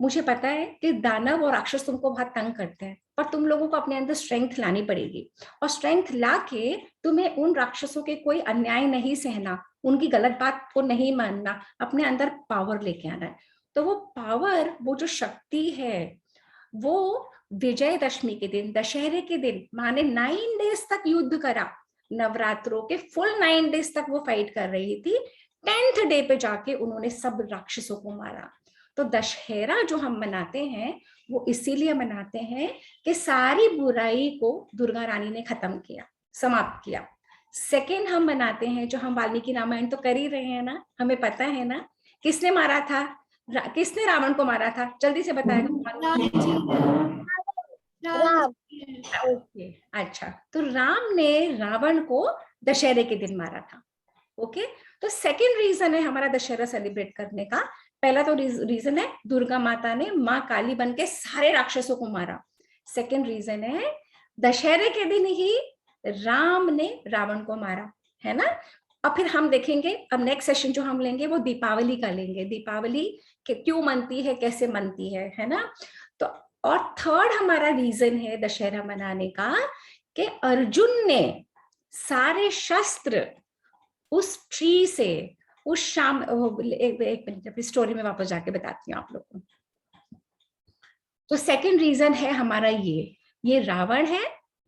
मुझे पता है कि दानव और राक्षस तुमको बहुत तंग करते हैं, पर तुम लोगों को अपने अंदर स्ट्रेंथ लानी पड़ेगी, और स्ट्रेंथ लाके तुम्हें उन राक्षसों के कोई अन्याय नहीं सहना, उनकी गलत बात को नहीं मानना, अपने अंदर पावर लेके आना है। तो वो पावर, वो जो शक्ति है, वो विजयदशमी के दिन, दशहरे के दिन, माँ ने 9 डेज तक युद्ध करा, नवरात्रों के फुल 9 डेज तक वो फाइट कर रही थी। 10th डे पे जाके उन्होंने सब राक्षसों को मारा। तो दशहरा जो हम मनाते हैं, वो इसीलिए मनाते हैं कि सारी बुराई को दुर्गा रानी ने खत्म किया, समाप्त किया। सेकेंड हम मनाते हैं, जो हम वाल्मीकि रामायण तो कर ही रहे हैं ना, हमें पता है ना किसने मारा था, किसने रावण को मारा था, जल्दी से बताएगा। राम। ओके, अच्छा, तो राम ने रावण को दशहरे के दिन मारा था। ओके, तो सेकंड रीजन है हमारा दशहरा सेलिब्रेट करने का। पहला तो रीजन है दुर्गा माता ने माँ काली बन के सारे राक्षसों को मारा। सेकंड रीजन है दशहरे के दिन ही राम ने रावण को मारा, है ना। अब फिर हम देखेंगे, अब नेक्स्ट सेशन जो हम लेंगे वो दीपावली का लेंगे। दीपावली क्यों मनती है, कैसे मनती है ना। तो और थर्ड हमारा रीजन है दशहरा मनाने का कि अर्जुन ने सारे शस्त्र उस ट्री से उस शाम, एक मिनट स्टोरी में वापस जाके बताती हूँ आप लोग को। तो सेकंड रीजन है हमारा ये रावण है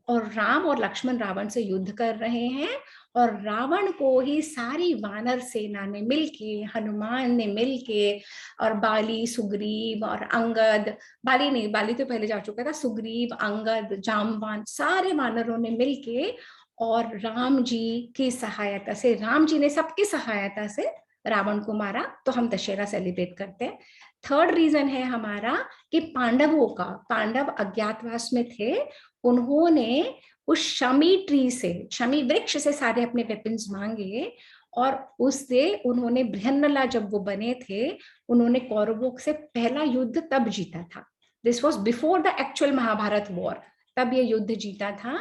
और राम और लक्ष्मण रावण से युद्ध कर रहे हैं और रावण को ही सारी वानर सेना ने मिलके, हनुमान ने मिलके और बाली, सुग्रीव और अंगद, बाली नहीं, बाली तो पहले जा चुका था, सुग्रीव, अंगद, जामवान, सारे वानरों ने मिलके और राम जी की सहायता से, राम जी ने सबकी सहायता से रावण को मारा। तो हम दशहरा सेलिब्रेट करते हैं। थर्ड रीजन है हमारा कि पांडवों का, पांडव अज्ञातवास में थे, उन्होंने उस शमी ट्री से, शमी वृक्ष से सारे अपने वेपन्स मांगे और उससे उन्होंने बृहन्नला, जब वो बने थे, उन्होंने कौरवों से पहला युद्ध तब जीता था। This was before the actual Mahabharata war, तब ये युद्ध जीता था।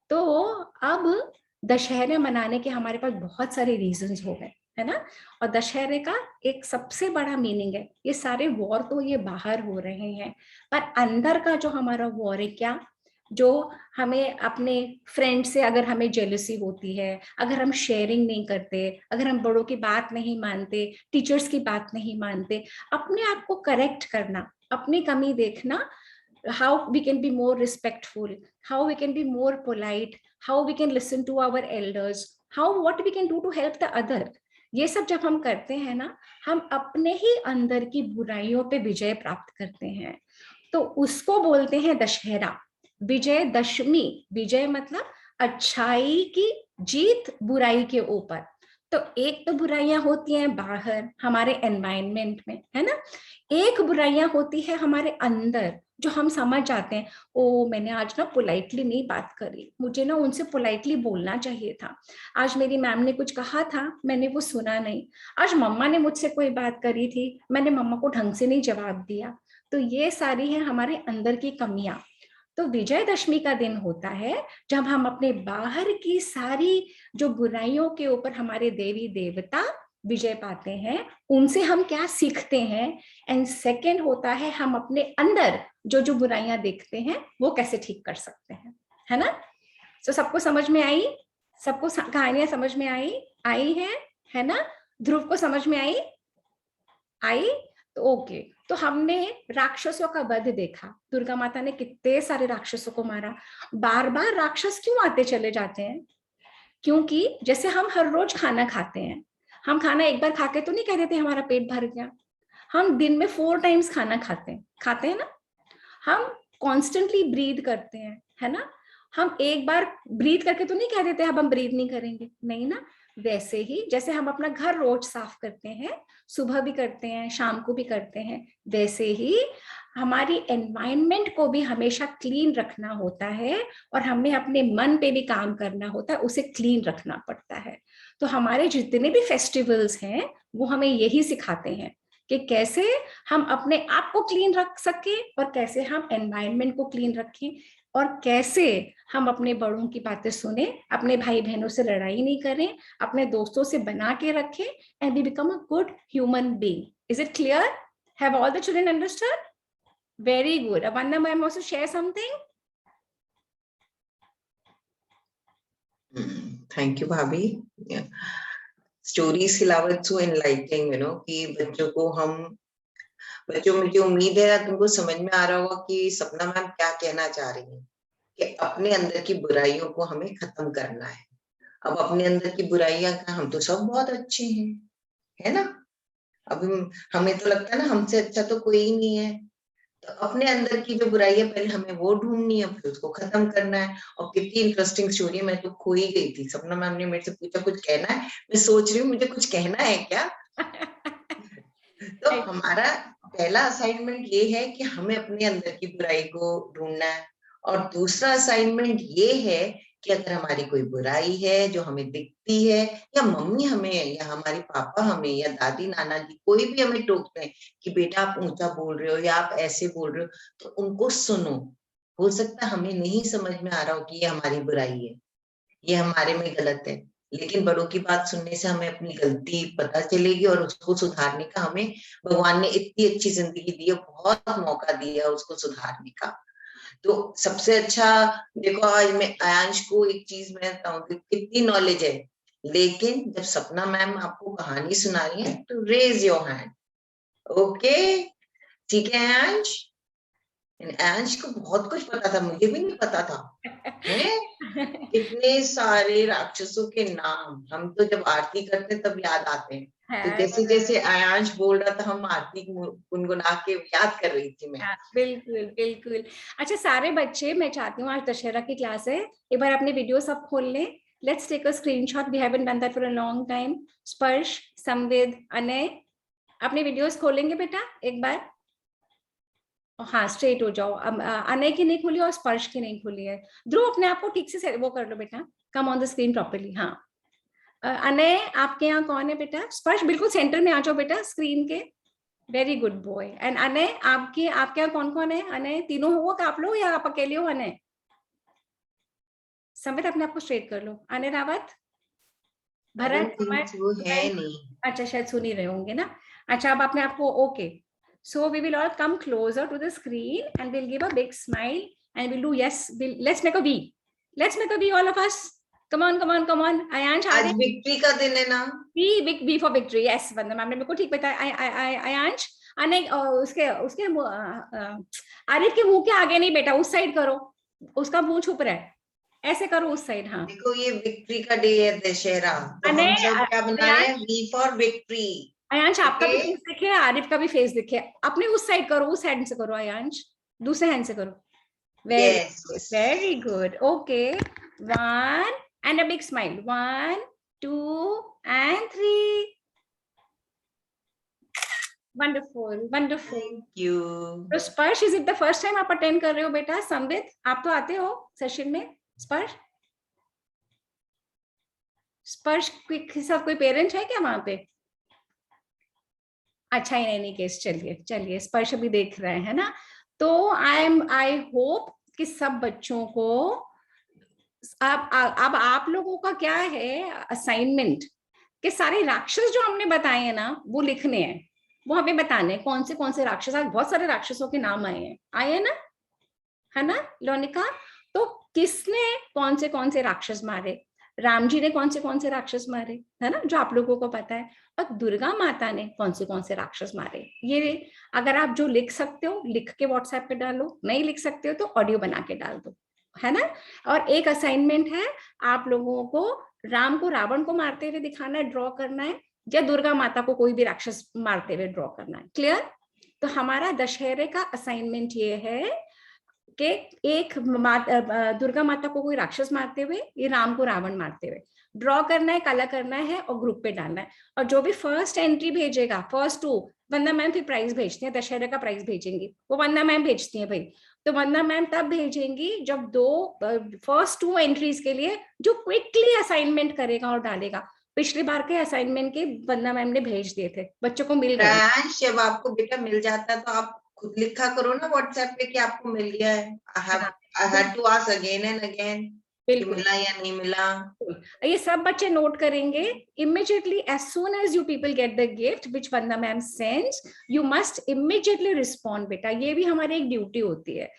तो अब दशहरे मनाने के हमारे पास बहुत सारे रीजंस हो गए, है ना। और दशहरे का एक सबसे बड़ा मीनिंग है, ये सारे वॉर तो ये बाहर हो रहे हैं, पर अंदर का जो हमारा वॉर है क्या, जो हमें अपने फ्रेंड से अगर हमें जेलसी होती है, अगर हम शेयरिंग नहीं करते, अगर हम बड़ों की बात नहीं मानते, टीचर्स की बात नहीं मानते, अपने आप को करेक्ट करना, अपनी कमी देखना, how we can be more respectful, how we can be more polite, how we can listen to our elders, how what we can do to help the other। ये सब जब हम करते हैं ना, हम अपने ही अंदर की बुराइयों पे विजय प्राप्त करते हैं। तो उसको बोलते हैं दशहरा, विजय दशमी। विजय मतलब अच्छाई की जीत बुराई के ऊपर। तो एक तो बुराइयां होती हैं बाहर हमारे एनवायरनमेंट में, है ना। एक बुराइयां होती है हमारे अंदर, जो हम समझ जाते हैं, ओ मैंने आज ना पोलाइटली नहीं बात करी, मुझे ना उनसे पोलाइटली बोलना चाहिए था, आज मेरी मैम ने कुछ कहा था मैंने वो सुना नहीं, आज मम्मा ने मुझसे कोई बात करी थी, मैंने मम्मा को ढंग से नहीं जवाब दिया। तो ये सारी है हमारे अंदर की कमियां। तो विजयदशमी का दिन होता है जब हम अपने बाहर की सारी जो बुराइयों के ऊपर हमारे देवी देवता विजय पाते हैं, उनसे हम क्या सीखते हैं। एंड सेकंड होता है हम अपने अंदर जो जो बुराइयां देखते हैं वो कैसे ठीक कर सकते हैं, है ना। तो सबको समझ में आई, सबको कहानियां समझ में आई है ना। ध्रुव को समझ में आई। तो ओके, तो हमने राक्षसों का वध देखा, दुर्गा माता ने कितने सारे राक्षसों को मारा। बार बार राक्षस क्यों आते चले जाते हैं, क्योंकि जैसे हम हर रोज खाना खाते हैं, हम खाना एक बार खा के तो नहीं कह देते हमारा पेट भर गया, हम दिन में 4 टाइम्स खाना खाते हैं ना। हम कॉन्स्टेंटली ब्रीद करते हैं, है ना। हम एक बार ब्रीद करके तो नहीं कह देते अब हम ब्रीद नहीं करेंगे, नहीं ना। वैसे ही जैसे हम अपना घर रोज साफ करते हैं, सुबह भी करते हैं, शाम को भी करते हैं, वैसे ही हमारी एनवायरनमेंट को भी हमेशा क्लीन रखना होता है और हमें अपने मन पे भी काम करना होता है, उसे क्लीन रखना पड़ता है। तो हमारे जितने भी फेस्टिवल्स हैं वो हमें यही सिखाते हैं कि कैसे हम अपने आप को क्लीन रख सके और कैसे हम एनवायरनमेंट को क्लीन रखें और कैसे हम अपने बड़ों की बातें सुने, अपने भाई बहनों से लड़ाई नहीं करें, अपने दोस्तों से बना के रखें, and we become a good human being. Is it clear? Have all the children understood? Very good. Abanda ma'am also share something? Thank you भाभी। स्टोरीज की लावत सो एनलाइटनिंग, कि बच्चों मुझे उम्मीद है तुमको समझ में आ रहा होगा कि सपना मैम क्या कहना चाह रही है, कि अपने अंदर की बुराइयों को हमें खत्म करना है। अब अपने अंदर की बुराइयां क्या, हम तो सब बहुत अच्छे हैं, है ना। अब हमें तो लगता है ना हमसे अच्छा तो कोई ही नहीं है। तो अपने अंदर की जो बुराई है पहले हमें वो ढूंढनी है, फिर उसको खत्म करना है। और कितनी इंटरेस्टिंग स्टोरी है, मैं तो खो ही गई थी। सपना मैम ने मेरे से पूछा कुछ कहना है, मैं सोच रही हूँ मुझे कुछ कहना है क्या। तो हमारा पहला असाइनमेंट ये है कि हमें अपने अंदर की बुराई को ढूंढना है और दूसरा असाइनमेंट ये है कि अगर हमारी कोई बुराई है जो हमें दिखती है, या मम्मी हमें या हमारे पापा हमें या दादी नाना जी कोई भी हमें टोकते हैं कि बेटा आप ऊंचा बोल रहे हो या आप ऐसे बोल रहे हो, तो उनको सुनो। हो सकता है हमें नहीं समझ में आ रहा हो कि ये हमारी बुराई है, ये हमारे में गलत है, लेकिन बड़ों की बात सुनने से हमें अपनी गलती पता चलेगी और उसको सुधारने का हमें भगवान ने इतनी अच्छी जिंदगी दी है, बहुत मौका दिया है उसको सुधारने का। तो सबसे अच्छा देखो, आज मैं आयांश को एक चीज मैं बताऊं कि कितनी नॉलेज है, लेकिन जब सपना मैम आपको कहानी सुना रही है तो रेज योर हैंड। ओके, ठीक है आयांश? आयांश को बहुत कुछ पता था, मुझे भी नहीं पता था है। इतने सारे राक्षसों के नाम हम तो जब आरती करते तब याद आते हैं। तो जैसे जैसे आयांश बोल रहा था हम आरती गुनगुना के याद कर रही थी मैं। बिल्कुल बिल्कुल। अच्छा सारे बच्चे, मैं चाहती हूँ आज दशहरा की क्लास है, एक बार अपने वीडियो सब खोल लें। Let's take a screenshot, we haven't done that for a long time. Sparsh, Samvid, Anay, अपने वीडियोस खोलेंगे बेटा एक बार? हाँ स्ट्रेट हो जाओ। अनय की नहीं खुली और स्पर्श की नहीं खुली है। ध्रुव अपने आप को ठीक से वो कर लो बेटा, come on the screen properly. हाँ अनय आपके यहाँ कौन है बेटा? स्पर्श बिल्कुल सेंटर में आ जाओ बेटा स्क्रीन के। Very good boy. And Anay आपके यहाँ कौन कौन है? अनय तीनों हो आप लोग या आप अकेले हो? अनय संवित अपने आप को स्ट्रेट कर लो। अनय रावत, भरत, वो है नहीं। अच्छा शायद सुन ही रहे होंगे ना। अच्छा अब अपने आप को okay. So we will all come closer to the screen and we'll give a big smile and we'll do yes. Let's make a V. Let's make a V, all of us. Come on, come on, come on. Ayansh, आज victory का दिन है ना? V for victory. Yes, Vandana ma'am ने बिल्कुल ठीक बताया। अयांश, अने उसके उसके आरिफ के मुंह के आगे नहीं बेटा, उस साइड करो, उसका मुंह छुप रहा है, ऐसे करो उस साइड। हाँ देखो ये विक्ट्री का डे है, दशहरा, तो हम सब क्या बना रहे हैं? We for victory. अयांश आपका भी फेस दिखे, आरिफ का भी फेस दिखे, अपने उस साइड करो, उस हैंड से करो अयांश, दूसरे हैंड से करो। Very good. Okay, 1 and a big smile. 1, 2 and 3. Wonderful, wonderful. Thank you. तो स्पर्श, is it the first time आप अटेंड कर रहे हो बेटा? संवित आप तो आते हो सेशन में। स्पर्श, स्पर्श के साथ कोई पेरेंट है क्या वहां पे? अच्छा इन एनी केस चलिए चलिए, स्पर्श भी देख रहे हैं ना। तो आई होप कि सब बच्चों को अब आप लोगों का क्या है असाइनमेंट, कि सारे राक्षस जो हमने बताए हैं ना वो लिखने हैं, वो हमें बताने कौन से राक्षस। आज बहुत सारे राक्षसों के नाम आए हैं ना, है ना लोनिका? तो किसने कौन से राक्षस मारे? राम जी ने कौन से राक्षस मारे, है ना, जो आप लोगों को पता है। और दुर्गा माता ने कौन से राक्षस मारे, ये अगर आप जो लिख सकते हो लिख के व्हाट्सएप पे डालो, नहीं लिख सकते हो तो ऑडियो बना के डाल दो, है ना। और एक असाइनमेंट है, आप लोगों को राम को रावण को मारते हुए दिखाना है, ड्रॉ करना है, या दुर्गा माता को कोई भी राक्षस मारते हुए ड्रॉ करना है। क्लियर? तो हमारा दशहरे का असाइनमेंट ये है कि एक दुर्गा माता को कोई राक्षस मारते हुए, ये राम को रावण मारते हुए ड्रॉ करना है, काला करना है और ग्रुप पे डालना है। और जो भी फर्स्ट एंट्री भेजेगा, फर्स्ट 2, वंदना मैम फिर प्राइज भेजती है, दशहरे का प्राइज भेजेंगी, वो वंदना मैम भेजती है भाई। तो वंदना मैम तब भेजेंगी जब फर्स्ट 2 एंट्रीज के लिए जो क्विकली असाइनमेंट करेगा और डालेगा। पिछली बार के असाइनमेंट के वंदना मैम ने भेज दिए थे, बच्चों को मिल गए। जब आपको बेटा मिल जाता है तो आप खुद लिखा करो ना व्हाट्सएप पे कि आपको मिल गया है। I had to ask again and again कि मिला या नहीं मिला। ये सब बच्चे नोट करेंगे। immediately as soon as you people get the gift which Vandana ma'am sends, you must immediately respond बेटा, ये भी हमारी एक ड्यूटी होती है।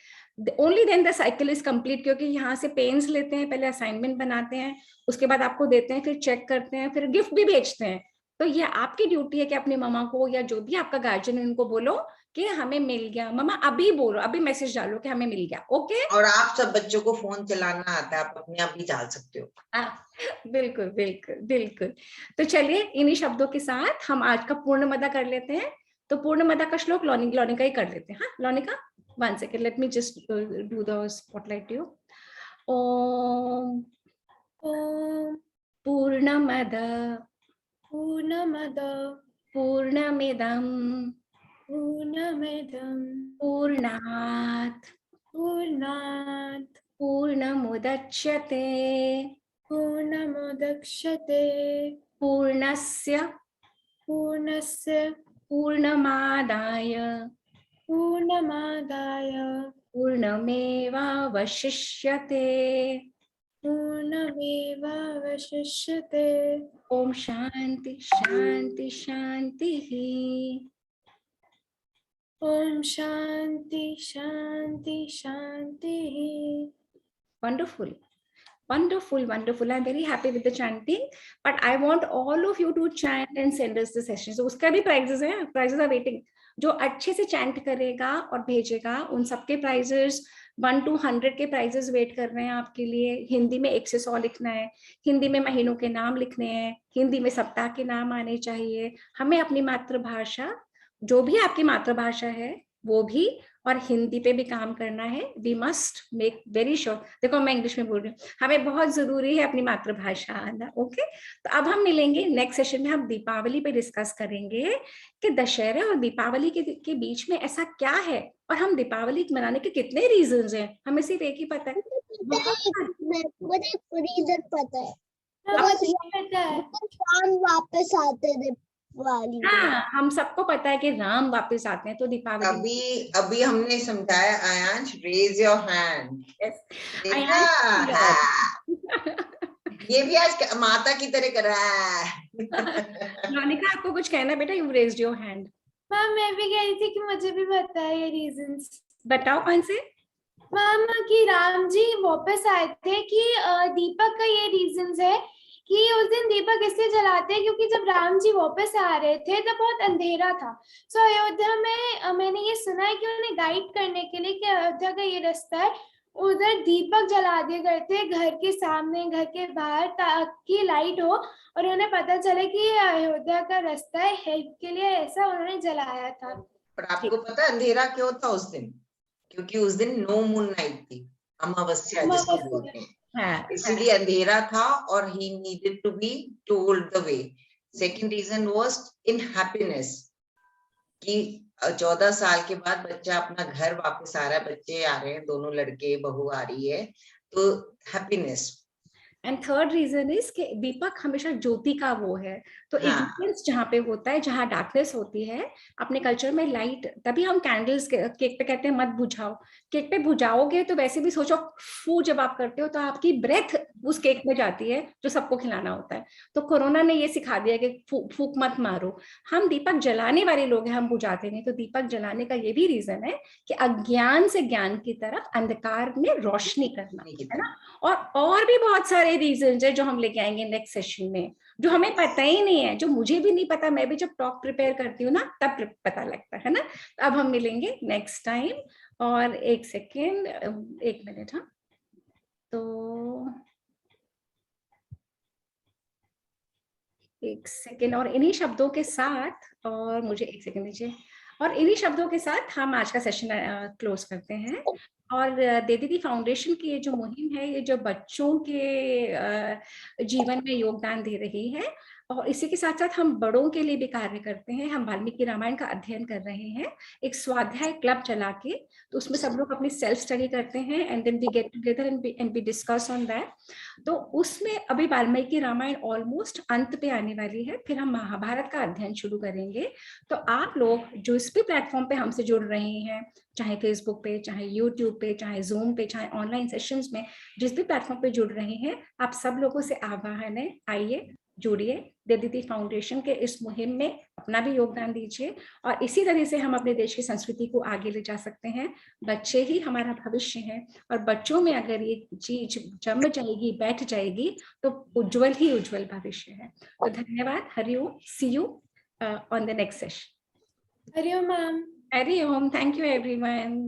Only then the cycle is complete, क्योंकि यहाँ से पेन्स लेते हैं, पहले असाइनमेंट बनाते हैं, उसके बाद आपको देते हैं, फिर चेक करते हैं, फिर गिफ्ट भी भेजते हैं। तो ये आपकी ड्यूटी है कि अपनी मम्मा को या जो भी आपका गार्जियन है उनको बोलो कि हमें मिल गया। मम्मा अभी बोलो, अभी मैसेज डालो कि हमें मिल गया। ओके? और आप सब बच्चों को फोन चलाना आता है, आप अपने आप ही डाल सकते हो। बिल्कुल बिल्कुल बिल्कुल। तो चलिए इन्हीं शब्दों के साथ हम आज का पूर्णमदा कर लेते हैं। तो पूर्णमदा का श्लोक लोनिका ही कर लेते हैं। हाँ लोनिका, 1 second, let me just do the spotlight to you. ओम पूर्णमद पूर्णमिदं पूर्णात् पूर्णात् पूर्णमुदच्यते पूर्णमुदक्ष्यते पूर्णस्य पूर्णस्य पूर्णमादाय पूर्णमादाय पूर्णमेवावशिष्यते। पूर्णमेवावशिष्यते। ओम शांति शांति शांति। ओम शांति शांति शांति। Wonderful. Wonderful, wonderful. I'm very happy with the chanting, but I want all of you to chant and send us the session. So उसका भी prizes है, prizes are waiting. जो अच्छे से chant करेगा और भेजेगा उन सबके prizes 1 to 100 के prizes वेट कर रहे हैं आपके लिए। हिंदी में 1 से 100 लिखना है, हिंदी में महीनों के नाम लिखने हैं, हिंदी में सप्ताह के नाम आने चाहिए। हमें अपनी मातृभाषा, जो भी आपकी मातृभाषा है वो भी, और हिंदी पे भी काम करना है। We must make very sure. देखो मैं इंग्लिश में बोल रही हूँ, हमें बहुत जरूरी है अपनी मातृभाषा आना। ओके, तो अब हम मिलेंगे नेक्स्ट सेशन में। हम दीपावली पे डिस्कस करेंगे कि दशहरे और दीपावली के बीच में ऐसा क्या है, और हम दीपावली मनाने के कितने रीजंस हैं। हमें सिर्फ एक ही पता है, मुझे रीजन पता है। मुझे पता है। राम वापस आते थे दिवाली पे। हाँ, हम सबको पता है कि राम वापस आते हैं, तो दीपावली। अभी हमने समझाया। Aayansh, raise your hand. देखा? ये भी आज माता की तरह कर रहा है। मोनिका, आपको कुछ कहना बेटा? You raised your hand. Ma'am मैं भी कह रही थी कि मुझे भी पता है ये रीजंस। बताओ कौन से? मैम कि राम जी वापस आए थे, कि दीपक का ये रीजंस है कि उस दिन दीपक इसलिए जलाते हैं क्योंकि जब राम जी वापस आ रहे थे तब बहुत अंधेरा था। सो अयोध्या में मैंने ये सुना है कि उन्हें गाइड करने के लिए कि अयोध्या का ये रास्ता है, उधर दीपक जला दिए गए थे घर के सामने, घर के बाहर, ताकि लाइट हो और उन्हें पता चले कि अयोध्या का रास्ता है। हेल्प के लिए ऐसा उन्होंने जलाया था। पर आपको पता अंधेरा क्यों था उस दिन? क्योंकि उस दिन नो मून नाइट थी, अमावस्या जिसको बोलते हैं, इसीलिए अंधेरा था और he needed to be told the way. Second reason was in happiness, कि 14 साल के बाद बच्चा अपना घर वापस आ रहा है, बच्चे आ रहे हैं, दोनों लड़के बहू आ रही है, तो happiness. And third reason is कि दीपक हमेशा ज्योति का वो है, तो इग्नोरेंस जहाँ पे होता है, जहाँ डार्कनेस होती है, अपने कल्चर में लाइट, तभी हम कैंडल्स केक पे कहते हैं मत बुझाओ। केक पे बुझाओगे तो वैसे भी सोचो, फू जब आप करते हो तो आपकी ब्रेथ उस केक में जाती है जो सबको खिलाना होता है। तो कोरोना ने ये सिखा दिया कि फूक मत मारो। हम दीपक जलाने वाले लोग हैं, हम बुझाते नहीं। तो दीपक जलाने का ये भी रीजन है कि अज्ञान से ज्ञान की तरफ, अंधकार में रोशनी करना, है ना। और भी बहुत सारे रीजंस है जो हम लेके आएंगे नेक्स्ट सेशन में, जो हमें पता ही नहीं है, जो मुझे भी नहीं पता। मैं भी जब टॉक प्रिपेयर करती हूँ ना तब पता लगता है ना। तो अब हम मिलेंगे नेक्स्ट टाइम। और एक सेकेंड, 1 मिनट। हाँ, तो 1 सेकेंड, और इन्हीं शब्दों के साथ, और मुझे 1 सेकेंड दीजिए, और इन्हीं शब्दों के साथ हम आज का सेशन क्लोज करते हैं। और दीदी फाउंडेशन की ये जो मुहिम है, ये जो बच्चों के जीवन में योगदान दे रही है, और इसी के साथ साथ हम बड़ों के लिए भी कार्य करते हैं। हम वाल्मीकि रामायण का अध्ययन कर रहे हैं एक स्वाध्याय क्लब चला के, तो उसमें सब लोग अपनी सेल्फ स्टडी करते हैं, and then we get together and we discuss on that. तो उसमें अभी वाल्मीकि रामायण ऑलमोस्ट अंत पे आने वाली है, फिर हम महाभारत का अध्ययन शुरू करेंगे। तो आप लोग जो इस भी प्लेटफॉर्म पे हमसे जुड़ रहे हैं, चाहे फेसबुक पे, चाहे यूट्यूब पे, चाहे जूम पे, चाहे ऑनलाइन सेशंस में, जिस भी प्लेटफॉर्म पे जुड़ रहे हैं, आप सब लोगों से आह्वान है, आइए जुड़िए, दीदी फाउंडेशन के इस मुहिम में अपना भी योगदान दीजिए, और इसी तरह से हम अपने देश की संस्कृति को आगे ले जा सकते हैं। बच्चे ही हमारा भविष्य है, और बच्चों में अगर ये चीज जम जाएगी, बैठ जाएगी, तो उज्जवल ही उज्जवल भविष्य है। तो धन्यवाद। हरिओम। See you on the next session. हरिओम मैम। हरिओम। Thank you everyone.